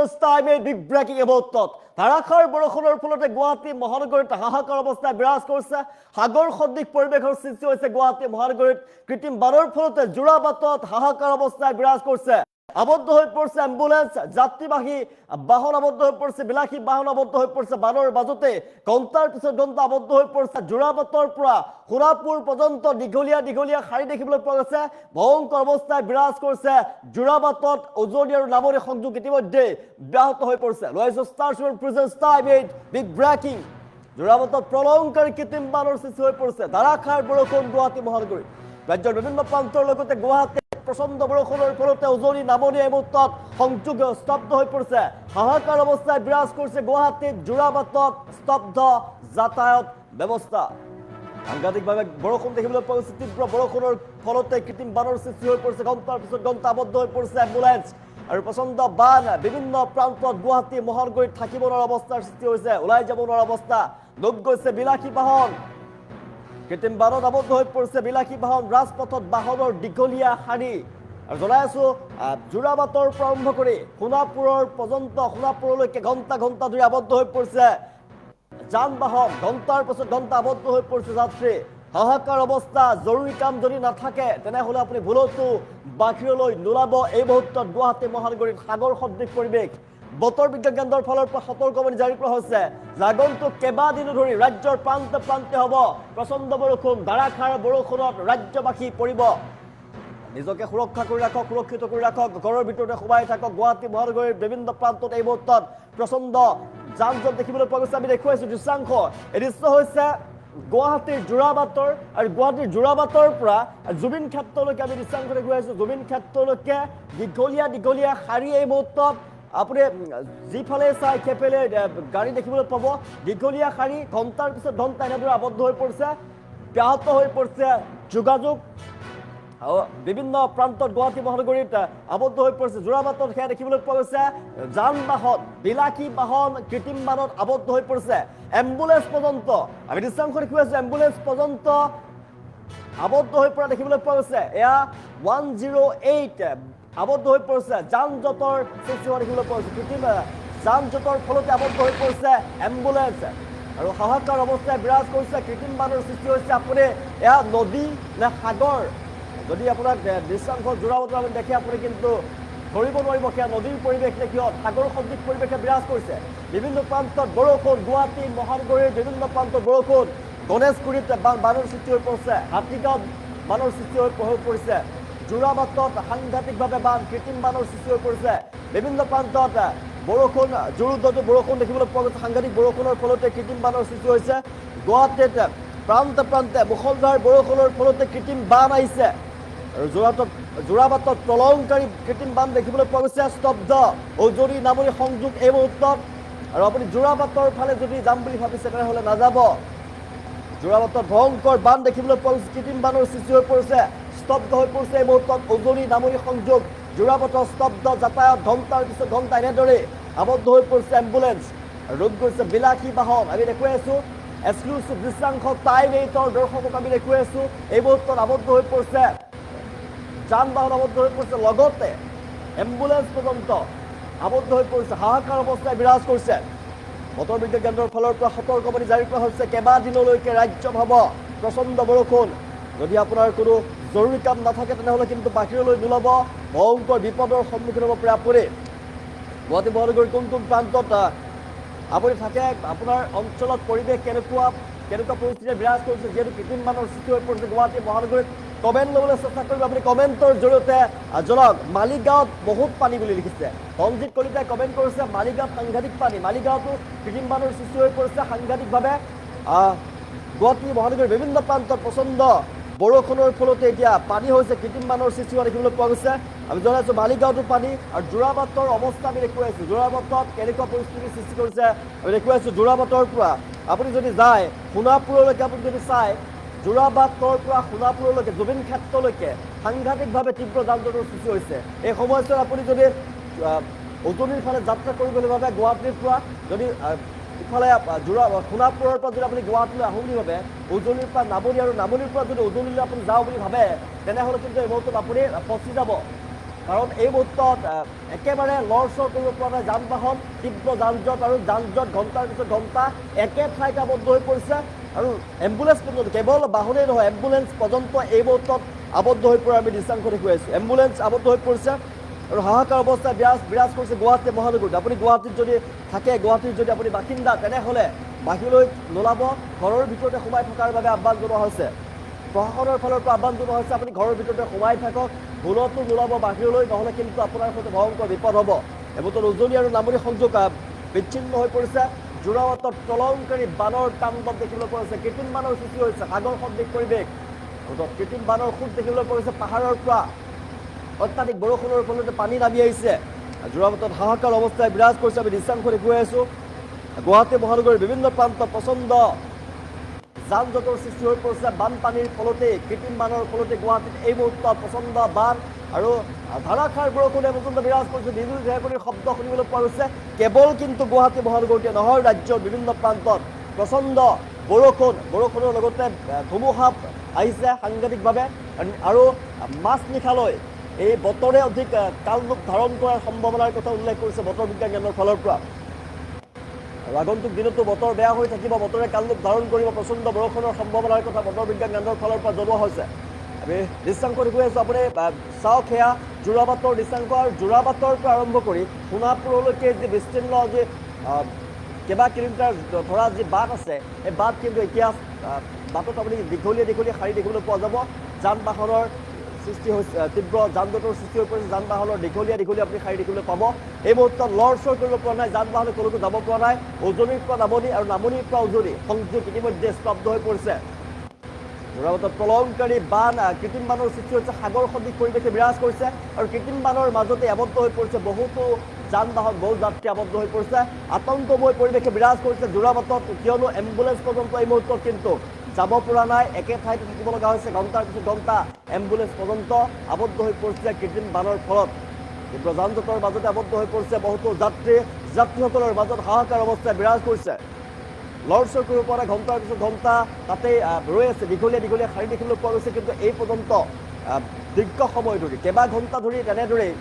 time a big breaking about thought. ধাৰাসাৰ বৰষুণৰ ফলতে গুৱাহাটী মহানগৰীত হাহাকাৰ অৱস্থা বিৰাজ কৰিছে সাগৰ সদৃশ পৰিৱেশৰ সৃষ্টি হৈছে গুৱাহাটী মহানগৰীত কৃত্ৰিম বানৰ ফলতে জোৰাবাটত হাহাকাৰ অৱস্থা বিৰাজ কৰিছে আবদ্ধ হৈ পৰিছে এম্বুলেন্স যাত্ৰীবাহী বাহন আবদ্ধ হৈ পৰিছে বিলাসী বাহন আবদ্ধ হৈ পৰিছে বানৰ বাজতে ঘণ্টাৰ পিছত ঘণ্টা আবদ্ধ হৈ পৰিছে জোৰাবাটৰ পৰা সোণাপুৰ পৰ্যন্ত দীঘলীয়া শাৰী দেখিবলৈ পোৱা গৈছে ভয়ংকৰ অৱস্থায় বিৰাজ কৰিছে জোৰাবাটত উজনি আৰু নামনি সংযোগ ইতিমধ্যে ব্যাহত হৈ পৰিছে লয়ছো star present time eight big breaking জোৰাবাটত প্ৰলয়ংকাৰী কৃত্ৰিম বানৰ সৃষ্টি হৈ পৰিছে ধাৰাসাৰ বৰষুণ গুৱাহাটী মহানগৰীত ৰাজ্যৰ বিভিন্ন প্ৰান্তৰ লগতে গুৱাহাটী প্ৰচণ্ড বৰষুণৰ ফলতে উজনি নামনি এই মুহূৰ্তত সংযোগ স্তব্ধ হৈ পৰিছে হাহাকাৰ অৱস্থায় বিৰাজ কৰিছে গুৱাহাটীত জোৰাবাটত স্তব্ধ যাতায়াত ব্যৱস্থা সাংঘাতিকভাৱে বৰষুণ দেখিবলৈ পোৱা গৈছে তীব্ৰ বৰষুণৰ ফলতে কৃত্ৰিম বানৰ সৃষ্টি হৈ পৰিছে ঘণ্টাৰ পিছত ঘণ্টা আবদ্ধ হৈ পৰিছে এম্বুলেন্স আৰু প্ৰচণ্ড বান বিভিন্ন প্ৰান্তত গুৱাহাটী মহানগৰীত থাকিব নোৱাৰা অৱস্থাৰ সৃষ্টি হৈছে ওলাই যাব নোৱাৰা অৱস্থা ডুব গৈছে বিলাসী বাহন কৃত্ৰিম বানত আবদ্ধ হৈ পৰিছে বিলাসী বাহন ৰাজপথত বাহনৰ দীঘলীয়া শাৰী আৰু জনাই আছো জোৰাবাটৰ পৰা আৰম্ভ কৰি সোণাপুৰৰ পৰ্যন্ত সোণাপুৰলৈকে ঘণ্টা ধৰি আবদ্ধ হৈ পৰিছে যান বাহন ঘণ্টাৰ পিছত ঘণ্টা আবদ্ধ হৈ পৰিছে যাত্ৰী হাহাকাৰ অৱস্থা জৰুৰী কাম যদি নাথাকে তেনেহ'লে আপুনি ভুলতো বাহিৰলৈ নোলাব এই মুহূৰ্তত গুৱাহাটী মহানগৰীত সাগৰ সদৃশ পৰিৱেশ বতৰ বিজ্ঞান কেন্দ্ৰৰ ফালৰ পৰা সতৰ্কবাণী জাৰি কৰা হৈছে আগন্তুক কেইবাদিনো ধৰি ৰাজ্যৰ প্ৰান্তে হ'ব প্ৰচণ্ড বৰষুণ ধাৰাসাৰ বৰষুণত ৰাজ্যবাসী পৰিব নিজকে সুৰক্ষা কৰি ৰাখক সুৰক্ষিত কৰি ৰাখক ঘৰৰ ভিতৰতে সোমাই থাকক গুৱাহাটী মহানগৰীৰ বিভিন্ন প্ৰান্তত এই মুহূৰ্তত প্ৰচণ্ড যান জঁট দেখিবলৈ পোৱা গৈছে আমি দেখুৱাইছো দৃশ্যাংশ এই দৃশ্য হৈছে গুৱাহাটীৰ জোৰাবাটৰ আৰু গুৱাহাটীৰ জোৰাবাটৰ পৰা জুবিন ক্ষেত্ৰলৈকে আমি দৃশ্যাংশ দেখুৱাইছো জুবিন ক্ষেত্ৰলৈকে দীঘলীয়া শাৰী এই মুহূৰ্তত আপুনি যিফালে চাই সেইফালে গাড়ী দেখিবলৈ পাব দীঘলীয়া শাৰী ঘণ্টাৰ পিছত ঘণ্টা এনেদৰে আবদ্ধ হৈ পৰিছে ব্যাহত হৈ পৰিছে যোগাযোগ বিভিন্ন প্ৰান্তত গুৱাহাটী মহানগৰীত আবদ্ধ হৈ পৰিছে জোৰাবাটত সেয়া দেখিবলৈ পোৱা গৈছে যান বাহন বিলাসী বাহন কৃত্ৰিম বানত আবদ্ধ হৈ পৰিছে এম্বুলেন্স পৰ্যন্ত আমি দৃশ্যাংশ দেখুৱাইছো এম্বুলেন্স পৰ্যন্ত আবদ্ধ হৈ পৰা দেখিবলৈ পোৱা গৈছে এয়া 108 আবদ্ধ হৈ পৰিছে যান জঁটৰ সৃষ্টি হোৱা দেখিবলৈ পোৱা গৈছে কৃত্ৰিম যান জঁটৰ ফলতে আবদ্ধ হৈ পৰিছে এম্বুলেন্স আৰু হাহাকাৰ অৱস্থায় বিৰাজ কৰিছে কৃত্ৰিম বানৰ সৃষ্টি হৈছে আপুনি এয়া নদী নে সাগৰ যদি আপোনাক দৃশ্যাংশ জোৰাবাটত আপুনি দেখে আপুনি কিন্তু ধৰিব নোৱাৰিব সেয়া নদীৰ পৰিৱেশ নে কিয় সাগৰ সদৃশ পৰিৱেশে বিৰাজ কৰিছে বিভিন্ন প্ৰান্তত বৰষুণ গুৱাহাটী মহানগৰীৰ বিভিন্ন প্ৰান্তত বৰষুণ গণেশগুৰিত বানৰ সৃষ্টি হৈ পৰিছে হাতীগাঁৱত বানৰ সৃষ্টি হৈ পৰিছে জোৰাবাটত সাংঘাতিকভাৱে বান কৃত্ৰিম বানৰ সৃষ্টি হৈ পৰিছে বিভিন্ন প্ৰান্তত বৰষুণ জোৰদাৰ বৰষুণ দেখিবলৈ পোৱা গৈছে সাংঘাতিক বৰষুণৰ ফলতে কৃত্ৰিম বানৰ সৃষ্টি হৈছে গুৱাহাটীত প্ৰান্তে মুষলধাৰ বৰষুণৰ ফলতে কৃত্ৰিম বান আহিছে আৰু জোৰাবাটত প্ৰলয়ংকাৰী কৃত্ৰিম বান দেখিবলৈ পোৱা গৈছে স্তব্ধ উজনি নামনি সংযোগ এই মুহূৰ্তত আৰু আপুনি জোৰাবাটৰ ফালে যদি যাম বুলি ভাবিছে তেনেহ'লে নাযাব জোৰাবাটত ভয়ংকৰ বান দেখিবলৈ পোৱা গৈছে কৃত্ৰিম বানৰ সৃষ্টি হৈ পৰিছে স্তব্ধ হৈ পৰিছে এই মুহূৰ্তত উজনি নামনি সংযোগ জোৰাবাটৰ স্তব্ধ যাতায়াত ঘণ্টাৰ পিছত ঘণ্টা এনেদৰে আবদ্ধ হৈ পৰিছে এম্বুলেন্স ৰোগ গৈছে বিলাসী বাহন আমি দেখুৱাই আছো এক্সক্লুচিভ দৃশ্যাংশ টাইম 8ৰ দৰ্শকক আমি দেখুৱাই আছো এই মুহূৰ্তত আবদ্ধ হৈ পৰিছে যান বাহন আবদ্ধ হৈ পৰিছে লগতে এম্বুলেন্স পৰ্যন্ত আবদ্ধ হৈ পৰিছে হাহাকাৰ অৱস্থায় বিৰাজ কৰিছে বতৰ বিজ্ঞান কেন্দ্ৰৰ ফালৰ পৰা সতৰ্কবাণী জাৰি কৰা হৈছে কেইবাদিনলৈকে ৰাজ্যত হ'ব প্ৰচণ্ড বৰষুণ যদি আপোনাৰ কোনো জৰুৰী কাম নাথাকে তেনেহ'লে কিন্তু বাহিৰলৈ নোলাব ভয়ংকৰ বিপদৰ সন্মুখীন হ'ব পাৰে আপুনি গুৱাহাটী মহানগৰীৰ কোনটো প্ৰান্তত আপুনি থাকে আপোনাৰ অঞ্চলত পৰিৱেশ কেনেকুৱা পৰিস্থিতিৰে বিৰাজ কৰিছে যিহেতু কৃত্ৰিম বানৰ সৃষ্টি হৈ পৰিছে গুৱাহাটী মহানগৰীত কমেণ্ট ল'বলৈ চেষ্টা কৰিব আপুনি কমেণ্টৰ জৰিয়তে জনাওক মালিগাঁৱত বহুত পানী বুলি লিখিছে সঞ্জিত কলিতাই কমেণ্ট কৰিছে মালিগাঁৱত সাংঘাতিক পানী মালিগাঁৱতো কৃত্ৰিম বানৰ সৃষ্টি হৈ পৰিছে সাংঘাতিকভাৱে গুৱাহাটী মহানগৰীৰ বিভিন্ন প্ৰান্তত প্ৰচণ্ড বৰষুণৰ ফলতে এতিয়া পানী হৈছে কৃত্ৰিম বানৰ সৃষ্টি হোৱা দেখিবলৈ পোৱা গৈছে আমি জনাইছোঁ মালিগাঁৱতো পানী আৰু জোৰাবাটৰ অৱস্থা আমি দেখুৱাইছোঁ জোৰাবাটত কেনেকুৱা পৰিস্থিতিৰ সৃষ্টি কৰিছে আমি দেখুৱাইছোঁ জোৰাবাটৰ পৰা আপুনি যদি যায় সোণাপুৰলৈকে আপুনি যদি চাই জোৰাবাটৰ পৰা সোণাপুৰলৈকে জুবিন ক্ষেত্ৰলৈকে সাংঘাতিকভাৱে তীব্ৰ যান জঁটৰ সৃষ্টি হৈছে এই সময়ছোৱাত আপুনি যদি উজনিৰ ফালে যাত্ৰা কৰিবলৈ ভাবে গুৱাহাটীৰ পৰা যদি ইফালে সোণাপুৰৰ পৰা যদি আপুনি গুৱাহাটীলৈ আহোঁ বুলি ভাবে উজনিৰ পৰা নামনি আৰু নামনিৰ পৰা যদি উজনিলৈ আপুনি যাওঁ বুলি ভাবে তেনেহ'লে কিন্তু এই মুহূৰ্তত আপুনি ফচি যাব কাৰণ এই মুহূৰ্তত একেবাৰে লৰচৰ কৰিব পৰা নাই যান বাহন তীব্ৰ যান জঁট আৰু যান জঁট ঘণ্টাৰ পিছত ঘণ্টা একে ঠাইতে আবদ্ধ হৈ পৰিছে আৰু এম্বুলেন্স পৰ্যন্ত কেৱল বাহনেই নহয় এম্বুলেন্স পৰ্যন্ত এই মুহূৰ্তত আবদ্ধ হৈ পৰা আমি দৃশ্যাংশ দেখুৱাই আছোঁ এম্বুলেন্স আবদ্ধ হৈ পৰিছে আৰু হাহাকাৰ অৱস্থা বিৰাজ কৰিছে গুৱাহাটী মহানগৰীত আপুনি গুৱাহাটীত যদি থাকে গুৱাহাটীৰ যদি আপুনি বাসিন্দা তেনেহ'লে বাহিৰলৈ নোলাব ঘৰৰ ভিতৰতে সোমাই থকাৰ বাবে আহ্বান জনোৱা হৈছে প্ৰশাসনৰ ফালৰ পৰা আহ্বান জনোৱা হৈছে আপুনি ঘৰৰ ভিতৰতে সোমাই থাকক ভুলতো নোলাব বাহিৰলৈ নহ'লে কিন্তু আপোনাৰ সৈতে ভয়ংকৰ বিপদ হ'ব এইবোৰত উজনি আৰু নামনি সংযোগ বিচ্ছিন্ন হৈ পৰিছে যোৰাবাটত প্ৰলয়ংকাৰী বানৰ তাণ্ডৱ দেখিবলৈ পোৱা হৈছে কৃত্ৰিম বানৰ সৃষ্টি হৈছে সাগৰ সদৃশ পৰিৱেশ কৃত্ৰিম বানৰ সুখ দেখিবলৈ পোৱা হৈছে পাহাৰৰ পৰা অত্যাধিক বৰষুণৰ ফলতে পানী নামি আহিছে যোৰাবাটত হাহাকাৰ অৱস্থাই বিৰাজ কৰিছে আমি দৃশ্যাংশ দেখুৱাই আছোঁ গুৱাহাটী মহানগৰীৰ বিভিন্ন প্ৰান্তত প্ৰচণ্ড যান জঁটৰ সৃষ্টি হৈ পৰিছে বানপানীৰ ফলতে কৃত্ৰিম বানৰ ফলতে গুৱাহাটীত এই মুহূৰ্তত প্ৰচণ্ড বান আৰু ধাৰাসাৰ বৰষুণে পৰ্যন্ত বিৰাজ কৰিছে বিজুলী ঢেৰেকনিৰ শব্দ শুনিবলৈ পোৱা গৈছে কেৱল কিন্তু গুৱাহাটী মহানগৰীতে নহয় ৰাজ্যৰ বিভিন্ন প্ৰান্তত প্ৰচণ্ড বৰষুণৰ লগতে ধুমুহা আহিছে সাংঘাতিকভাৱে আৰু মাজনিশালৈ এই বতৰে অধিক কালৰূপ ধাৰণ কৰাৰ সম্ভাৱনাৰ কথা উল্লেখ কৰিছে বতৰ বিজ্ঞান কেন্দ্ৰৰ ফালৰ পৰা আৰু আগন্তুক দিনতো বতৰ বেয়া হৈ থাকিব বতৰে কালৰূপ ধাৰণ কৰিব প্ৰচণ্ড বৰষুণৰ সম্ভাৱনাৰ কথা বতৰ বিজ্ঞান কেন্দ্ৰৰ ফালৰ পৰা জনোৱা হৈছে আমি দৃশ্যাংশ দেখুৱাই আছোঁ আপুনি চাওক সেয়া যোৰাবাটৰ দৃশ্যাংশ আৰু যোৰাবাটৰ পৰা আৰম্ভ কৰি সোণাপুৰলৈকে যি বিস্তীৰ্ণ যি কেইবা কিলোমিটাৰ ধৰা যি বাট আছে এই বাট কিন্তু এতিয়া বাটত আপুনি দীঘলীয়া শাৰী দেখিবলৈ পোৱা যাব যান বাহনৰ সৃষ্টি হৈছে তীব্ৰ যান জঁটৰ সৃষ্টি হৈ পৰিছে যান বাহনৰ দীঘলীয়া আপুনি শাৰী দেখিবলৈ পাব এই মুহূৰ্তত লৰচৰ কৰিব পৰা নাই যান বাহনে ক'লৈকো যাব পৰা নাই উজনিৰ পৰা নামনি আৰু নামনিৰ পৰা উজনি সংযোগ ইতিমধ্যে স্তব্ধ হৈ পৰিছে যোৰাবাটত প্ৰলয়ংকাৰী বান কৃত্ৰিম বানৰ সৃষ্টি হৈছে সাগৰ সদৃশ পৰিৱেশে বিৰাজ কৰিছে আৰু কৃত্ৰিম বানৰ মাজতে আবদ্ধ হৈ পৰিছে বহুতো যান বাহন বহু যাত্ৰী আবদ্ধ হৈ পৰিছে আতংকময় পৰিৱেশে বিৰাজ কৰিছে যোৰাবাটত কিয়নো এম্বুলেন্স পৰ্যন্ত এই মুহূৰ্তত কিন্তু যাব পৰা নাই একে ঠাইতে থাকিব লগা হৈছে ঘণ্টাৰ পিছত ঘণ্টা এম্বুলেন্স পৰ্যন্ত আবদ্ধ হৈ পৰিছে কৃত্ৰিম বানৰ ফলত তীব্ৰ যান জঁটৰ মাজতে আবদ্ধ হৈ পৰিছে বহুতো যাত্ৰীসকলৰ মাজত হাহাকাৰ অৱস্থাই বিৰাজ কৰিছে লৰচৰ কৰিব পৰা ঘণ্টাৰ পিছত ঘণ্টা তাতেই ৰৈ আছে দীঘলীয়া শাৰী দেখিবলৈ পোৱা গৈছে কিন্তু এই পৰ্যন্ত দীৰ্ঘ সময় ধৰি কেইবা ঘণ্টা ধৰি তেনেদৰেই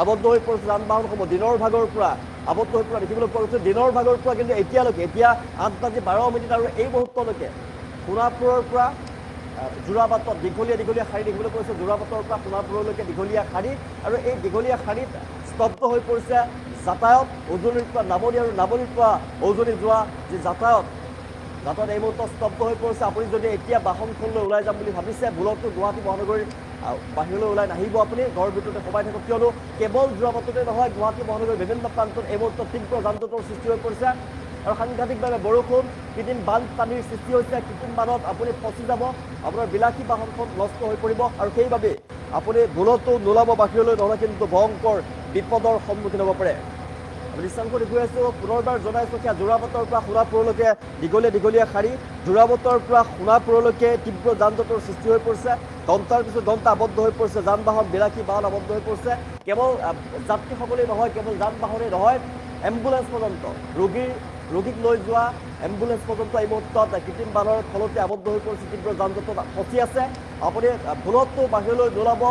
আবদ্ধ হৈ পৰিছে যান বাহনসমূহ দিনৰ ভাগৰ পৰা আবদ্ধ হৈ পৰা দেখিবলৈ পোৱা গৈছে দিনৰ ভাগৰ পৰা কিন্তু এতিয়া 8:12 আৰু এই মুহূৰ্তলৈকে সোণাপুৰৰ পৰা যোৰাবাটত দীঘলীয়া শাৰী দেখিবলৈ পোৱা গৈছে যোৰাবাটৰ পৰা সোণাপুৰলৈকে দীঘলীয়া শাৰী আৰু এই দীঘলীয়া শাৰীত স্তব্ধ হৈ পৰিছে যাতায়াত উজনিৰ পৰা নামনি আৰু নামনিৰ পৰা উজনি যোৱা যি যাতায়াত এই মুহূৰ্তত স্তব্ধ হৈ পৰিছে আপুনি যদি এতিয়া বাহনখনলৈ ওলাই যাম বুলি ভাবিছে ভুলতো গুৱাহাটী মহানগৰীৰ বাহিৰলৈ ওলাই নাহিব আপুনি ঘৰৰ ভিতৰতে সোমাই থাকক কিয়নো কেৱল যোৰাবাটতে নহয় গুৱাহাটী মহানগৰীৰ বিভিন্ন প্ৰান্তত এই মুহূৰ্তত তীব্ৰ যান জঁটৰ সৃষ্টি হৈ পৰিছে আৰু সাংঘাতিকভাৱে বৰষুণ কৃত্ৰিম বানপানীৰ সৃষ্টি হৈছে কৃত্ৰিম বানত আপুনি ফচি যাব আপোনাৰ বিলাসী বাহনখন নষ্ট হৈ পৰিব আৰু সেইবাবে আপুনি ভুলতো নোলাব বাহিৰলৈ নহ'লে কিন্তু ভয়ংকৰ বিপদৰ সন্মুখীন হ'ব পাৰে আমি দৃশ্যাংশ দেখুৱাই আছোঁ পুনৰবাৰ জনাইছোঁ সেয়া যোৰাবাটৰ পৰা সোণাপুৰলৈকে দীঘলীয়া শাৰী যোৰাবাটৰ পৰা সোণাপুৰলৈকে তীব্ৰ যান জঁটৰ সৃষ্টি হৈ পৰিছে ঘণ্টাৰ পিছত ঘণ্টা আবদ্ধ হৈ পৰিছে যান বাহন বিলাসী বাহন আবদ্ধ হৈ পৰিছে কেৱল যাত্ৰীসকলেই নহয় কেৱল যান বাহনেই নহয় এম্বুলেন্স পৰ্যন্ত ৰোগীক লৈ যোৱা এম্বুলেন্স পৰ্যন্ত এই মুহূৰ্তত কৃত্ৰিম বানৰ ফলতে আবদ্ধ হৈ পৰিছে তীব্ৰ যান জঁটত ফচি আছে আপুনি ভুলতো বাহিৰলৈ নোলাব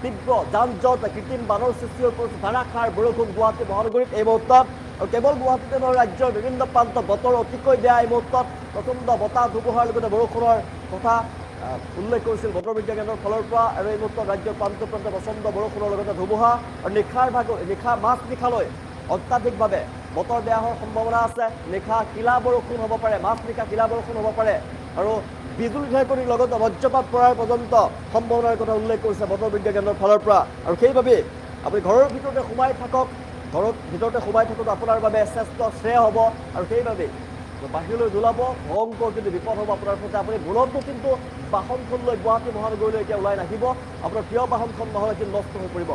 তীব্ৰ যান জঁট কৃত্ৰিম বানৰ সৃষ্টি হৈ পৰিছে ধাৰাসাৰ বৰষুণ গুৱাহাটী মহানগৰীত এই মুহূৰ্তত আৰু কেৱল গুৱাহাটীতে নহয় ৰাজ্যৰ বিভিন্ন প্ৰান্তত বতৰ অতিকৈ বেয়া এই মুহূৰ্তত প্ৰচণ্ড বতাহ ধুমুহাৰ লগতে বৰষুণৰ কথা উল্লেখ কৰিছিল বতৰ বিজ্ঞান কেন্দ্ৰৰ ফালৰ পৰা আৰু এই মুহূৰ্তত ৰাজ্যৰ প্ৰান্তে প্ৰচণ্ড বৰষুণৰ লগতে ধুমুহা আৰু মাজনিশালৈ অত্যাধিকভাৱে বতৰ বেয়া হোৱাৰ সম্ভাৱনা আছে নিশা শিলা বৰষুণ হ'ব পাৰে মাজনিশা শিলা বৰষুণ হ'ব পাৰে আৰু বিজুলী ঢেৰেকনিৰ লগতে বজ্ৰপাত পৰাৰ পৰ্যন্ত সম্ভাৱনাৰ কথা উল্লেখ কৰিছে বতৰ বিজ্ঞান কেন্দ্ৰৰ ফালৰ পৰা আৰু সেইবাবে আপুনি ঘৰৰ ভিতৰতে সোমাই থাকক আপোনাৰ বাবে শ্ৰেষ্ঠ শ্ৰেয় হ'ব আৰু সেইবাবে বাহিৰলৈ নোলাব ভয়ংকৰ কিন্তু বিপদ হ'ব আপোনাৰ সৈতে আপুনি ভুলতো কিন্তু বাহনখন লৈ গুৱাহাটী মহানগৰীলৈ এতিয়া ওলাই নাহিব আপোনাৰ প্ৰিয় বাহনখন নহ'লে কিন্তু নষ্ট হৈ পৰিব